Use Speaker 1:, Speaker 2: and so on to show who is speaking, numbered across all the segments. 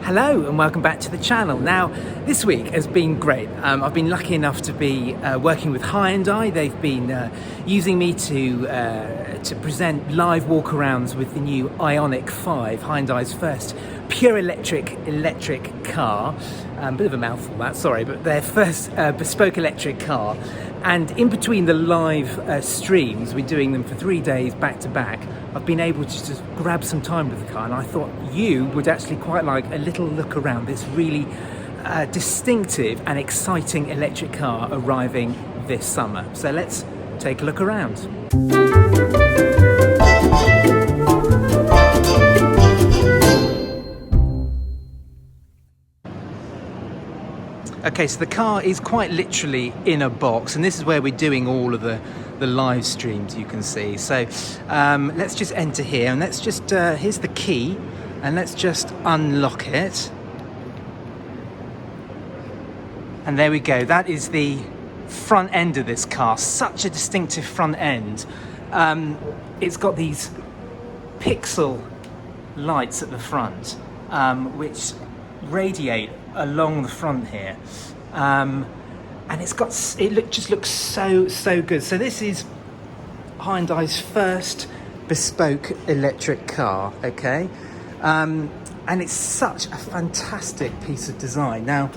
Speaker 1: Hello and welcome back to the channel. Now, this week has been great. I've been lucky enough to be working with Hyundai. They've been using me to present live walkarounds with the new Ioniq 5, Hyundai's first pure electric car. Bit of a mouthful that, sorry, but their first bespoke electric car. And in between the live streams, we're doing them for 3 days back to back, I've been able to just grab some time with the car, and I thought you would actually quite like a little look around this really distinctive and exciting electric car arriving this summer. So let's take a look around. Okay, so the car is quite literally in a box, and this is where we're doing all of the live streams, you can see. So let's just enter here, and let's just, here's the key, and let's just unlock it. And there we go, that is the front end of this car, such a distinctive front end. It's got these pixel lights at the front, which radiate along the front here, and just looks so good. So this is Hyundai's first bespoke electric car, okay, and it's such a fantastic piece of design. Now,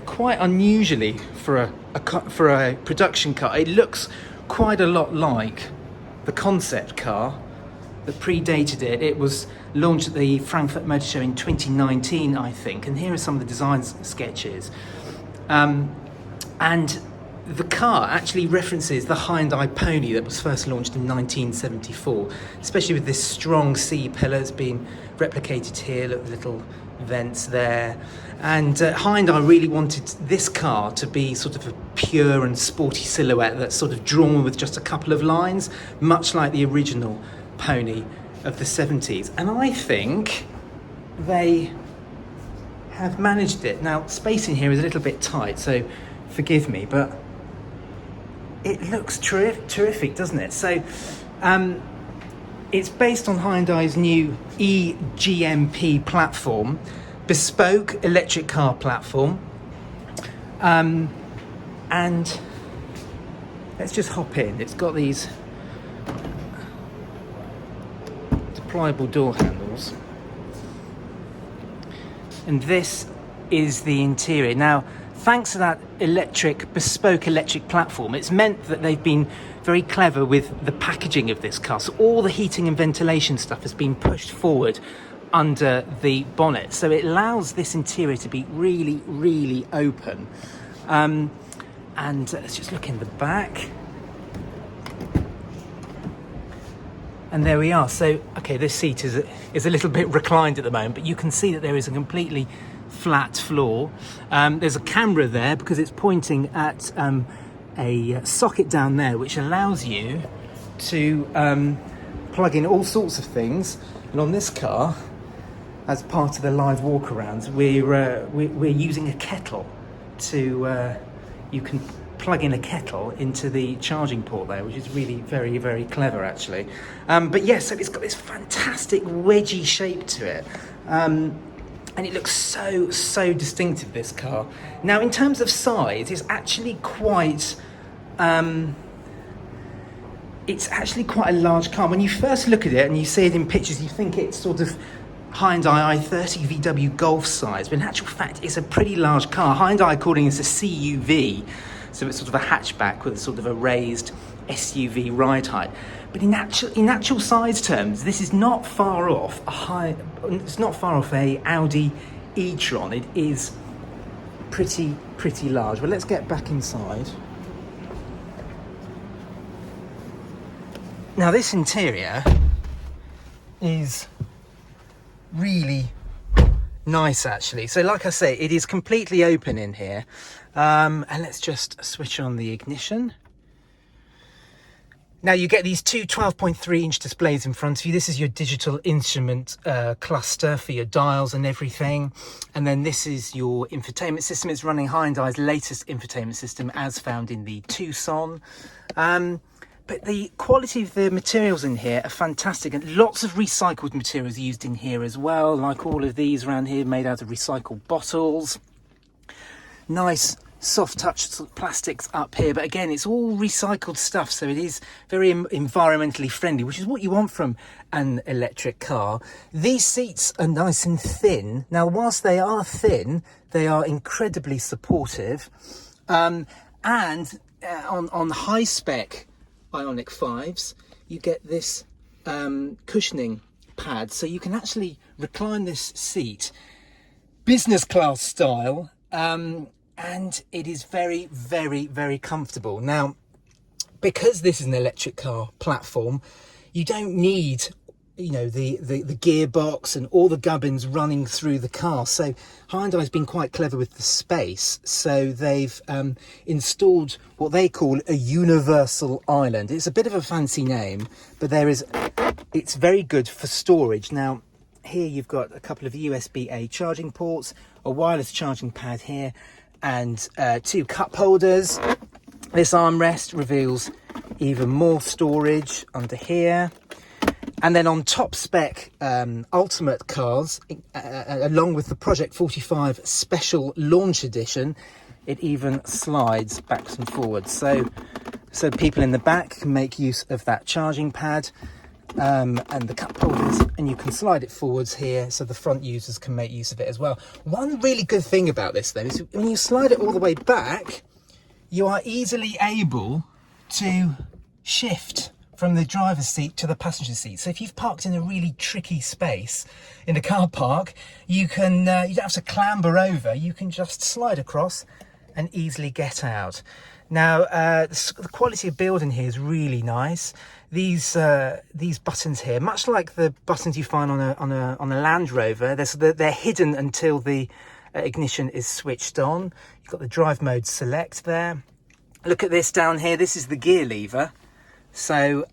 Speaker 1: quite unusually for a production car, it looks quite a lot like the concept car that predated it. It was launched at the Frankfurt Motor Show in 2019, I think, and here are some of the design sketches. And the car actually references the Hyundai Pony that was first launched in 1974, especially with this strong C pillars being replicated here. Look, the little vents there. And Hyundai really wanted this car to be sort of a pure and sporty silhouette that's sort of drawn with just a couple of lines, much like the original Pony of the 70s, and I think they have managed it. Now, space in here is a little bit tight, so forgive me, but it looks terrific, doesn't it? So it's based on Hyundai's new E-GMP platform, bespoke electric car platform, and let's just hop in. It's got these deployable door handles, and this is the interior. Now, thanks to that bespoke electric platform, it's meant that they've been very clever with the packaging of this car. So all the heating and ventilation stuff has been pushed forward under the bonnet, so it allows this interior to be really open. And let's just look in the back. And there we are. So, okay, this seat is a little bit reclined at the moment, but you can see that there is a completely flat floor. There's a camera there because it's pointing at a socket down there, which allows you to plug in all sorts of things. And on this car, as part of the live walkarounds, we're using a kettle to you can plug in a kettle into the charging port there, which is really very clever, actually. But yes, so it's got this fantastic wedgy shape to it, and it looks so distinctive, this car. Now, in terms of size, it's actually quite a large car. When you first look at it and you see it in pictures, you think it's sort of Hyundai i30 VW Golf size, but in actual fact, it's a pretty large car. Hyundai calling this a CUV. So it's sort of a hatchback with sort of a raised SUV ride height. But in actual size terms, this is not far off it's not far off a Audi e-tron. It is pretty large. Well, let's get back inside. Now, this interior is really nice, actually. So like I say, it is completely open in here. And let's just switch on the ignition. Now, you get these two 12.3-inch displays in front of you. This is your digital instrument cluster for your dials and everything. And then this is your infotainment system. It's running Hyundai's latest infotainment system as found in the Tucson. But But the quality of the materials in here are fantastic, and lots of recycled materials used in here as well, like all of these around here made out of recycled bottles. Nice soft touch sort of plastics up here, but again, it's all recycled stuff, so it is very environmentally friendly, which is what you want from an electric car. These seats are nice and thin. Now, whilst they are thin, they are incredibly supportive, and on high spec Ioniq 5s, you get this cushioning pad, so you can actually recline this seat business class style, and it is very, very, very comfortable. Now, because this is an electric car platform, you don't need, you know, the gearbox and all the gubbins running through the car. So Hyundai's been quite clever with the space. So they've installed what they call a universal island. It's a bit of a fancy name, but it's very good for storage. Now, here you've got a couple of USB-A charging ports, a wireless charging pad here, and 2 cup holders. This armrest reveals even more storage under here. And then on top spec ultimate cars, along with the Project 45 Special Launch Edition, it even slides backwards and forwards. So people in the back can make use of that charging pad and the cup holders, and you can slide it forwards here so the front users can make use of it as well. One really good thing about this though is when you slide it all the way back, you are easily able to shift from the driver's seat to the passenger seat. So if you've parked in a really tricky space in a car park, you don't have to clamber over, you can just slide across and easily get out. Now, the quality of build in here is really nice. These buttons here, much like the buttons you find on a Land Rover, they're hidden until the ignition is switched on. You've got the drive mode select there. Look at this down here. This is the gear lever. So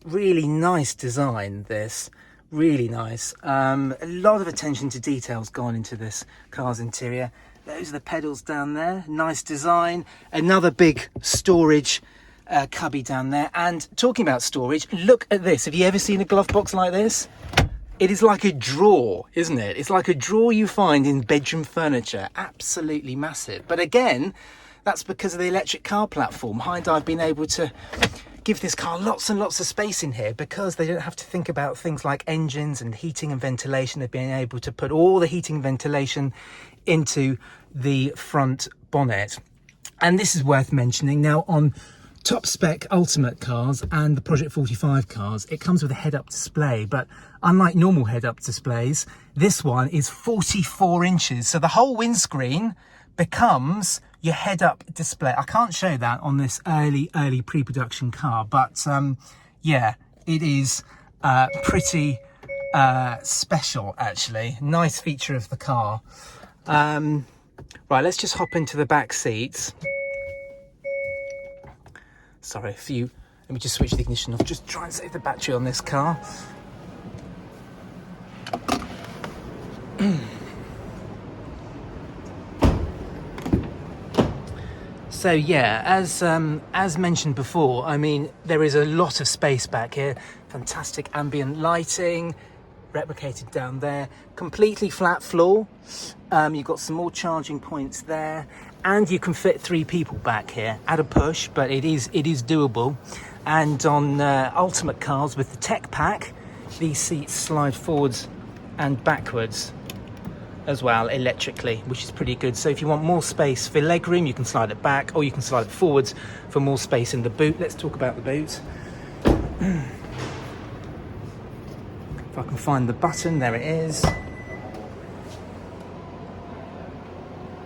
Speaker 1: really nice design, this. Really nice. A lot of attention to details gone into this car's interior. Those are the pedals down there. Nice design. Another big storage cubby down there. And talking about storage, look at this. Have you ever seen a glove box like this? It is like a drawer, isn't it? It's like a drawer you find in bedroom furniture. Absolutely massive. But again, that's because of the electric car platform. Hyundai have been able to give this car lots and lots of space in here because they don't have to think about things like engines and heating and ventilation. They've been able to put all the heating and ventilation into the front bonnet. And this is worth mentioning. Now, on top spec ultimate cars and the Project 45 cars, it comes with a head-up display, but unlike normal head-up displays, this one is 44 inches. So the whole windscreen becomes your head-up display. I can't show that on this early pre-production car, but yeah, it is pretty special, actually. Nice feature of the car. Right, let's just hop into the back seats. Sorry, let me just switch the ignition off, just try and save the battery on this car. So yeah, as mentioned before, I mean, there is a lot of space back here. Fantastic ambient lighting, replicated down there. Completely flat floor. You've got some more charging points there, and you can fit 3 people back here at a push, but it is doable. And on ultimate cars with the tech pack, these seats slide forwards and backwards as well electrically, which is pretty good. So if you want more space for legroom, you can slide it back, or you can slide it forwards for more space in the boot. Let's talk about the boot. If I can find the button, there it is.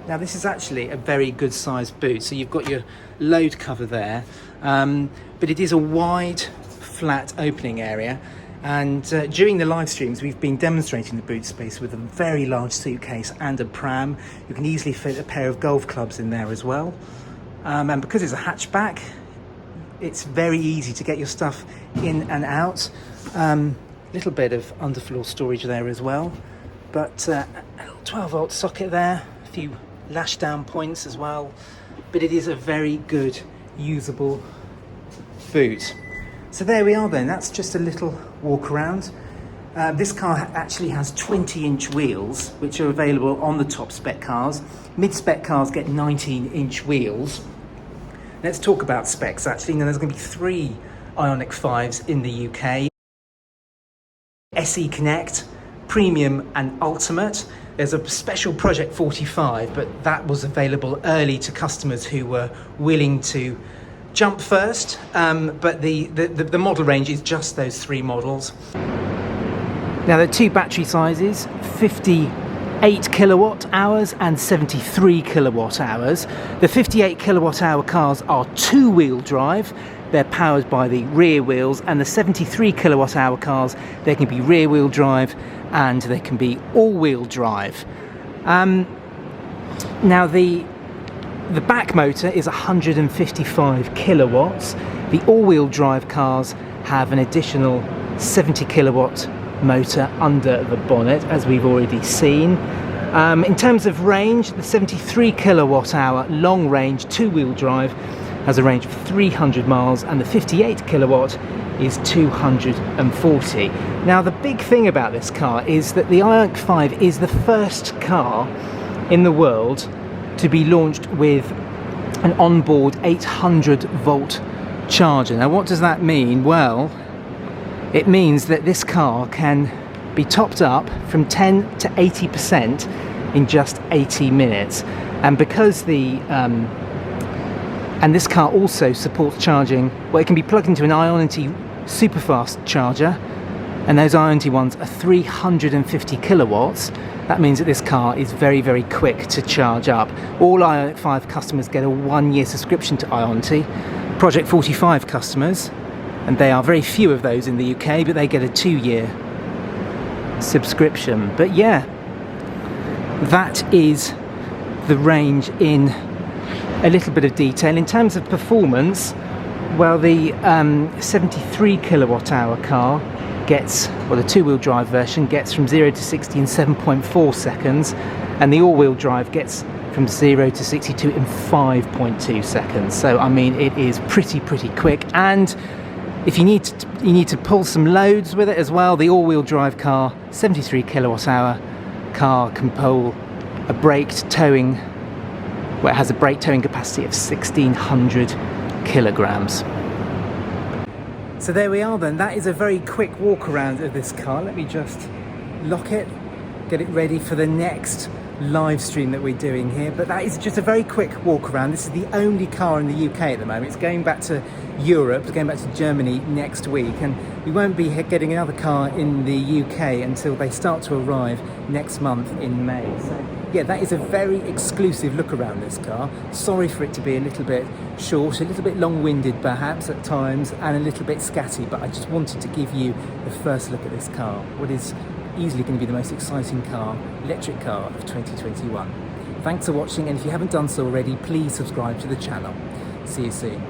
Speaker 1: Now this is actually a very good sized boot. So you've got your load cover there, but it is a wide, flat opening area. And during the live streams, we've been demonstrating the boot space with a very large suitcase and a pram. You can easily fit a pair of golf clubs in there as well. And because it's a hatchback, it's very easy to get your stuff in and out. Little bit of underfloor storage there as well. But a little 12-volt socket there, a few lash down points as well. But it is a very good, usable boot. So there we are then, that's just a little walk around. This car actually has 20-inch wheels, which are available on the top spec cars. Mid-spec cars get 19-inch wheels. Let's talk about specs actually. Now there's going to be 3 Ioniq 5s in the UK. SE Connect, Premium and Ultimate. There's a special Project 45, but that was available early to customers who were willing to jump first. But the model range is just those 3 models. Now there are 2 battery sizes, 58 kilowatt hours and 73 kilowatt hours. The 58 kilowatt hour cars are 2-wheel drive. They're powered by the rear wheels, and the 73 kilowatt hour cars, they can be rear wheel drive and they can be all-wheel drive. Now the back motor is 155 kilowatts. The all-wheel drive cars have an additional 70 kilowatt motor under the bonnet, as we've already seen. In terms of range, the 73 kilowatt hour long range 2-wheel drive has a range of 300 miles, and the 58 kilowatt is 240. Now the big thing about this car is that the Ioniq 5 is the first car in the world to be launched with an onboard 800 volt charger. Now what does that mean? Well, it means that this car can be topped up from 10 to 80% in just 80 minutes. And because and this car also supports charging, well, it can be plugged into an Ionity superfast charger, and those Ionity ones are 350 kilowatts. That means that this car is very, very quick to charge up. All Ioniq 5 customers get a 1-year subscription to Ionity. Project 45 customers, and they are very few of those in the UK, but they get a 2-year subscription. But yeah, that is the range in a little bit of detail. In terms of performance, well, the 73 kilowatt hour car gets, well, the 2-wheel drive version gets from 0 to 60 in 7.4 seconds, and the all-wheel drive gets from 0 to 62 in 5.2 seconds. So I mean, it is pretty quick. And if you need to pull some loads with it as well, the all-wheel drive car, 73 kilowatt hour car, can pull a braked towing, well, it has a brake towing capacity of 1,600 kilograms. So there we are then, that is a very quick walk around of this car. Let me just lock it, get it ready for the next live stream that we're doing here. But that is just a very quick walk around. This is the only car in the UK at the moment. It's going back to Europe, it's going back to Germany next week, and we won't be getting another car in the UK until they start to arrive next month in May. So yeah, that is a very exclusive look around this car. Sorry for it to be a little bit short, a little bit long-winded perhaps at times, and a little bit scatty, but I just wanted to give you the first look at this car, what is easily going to be the most exciting car, electric car of 2021. Thanks for watching, and if you haven't done so already, please subscribe to the channel. See you soon.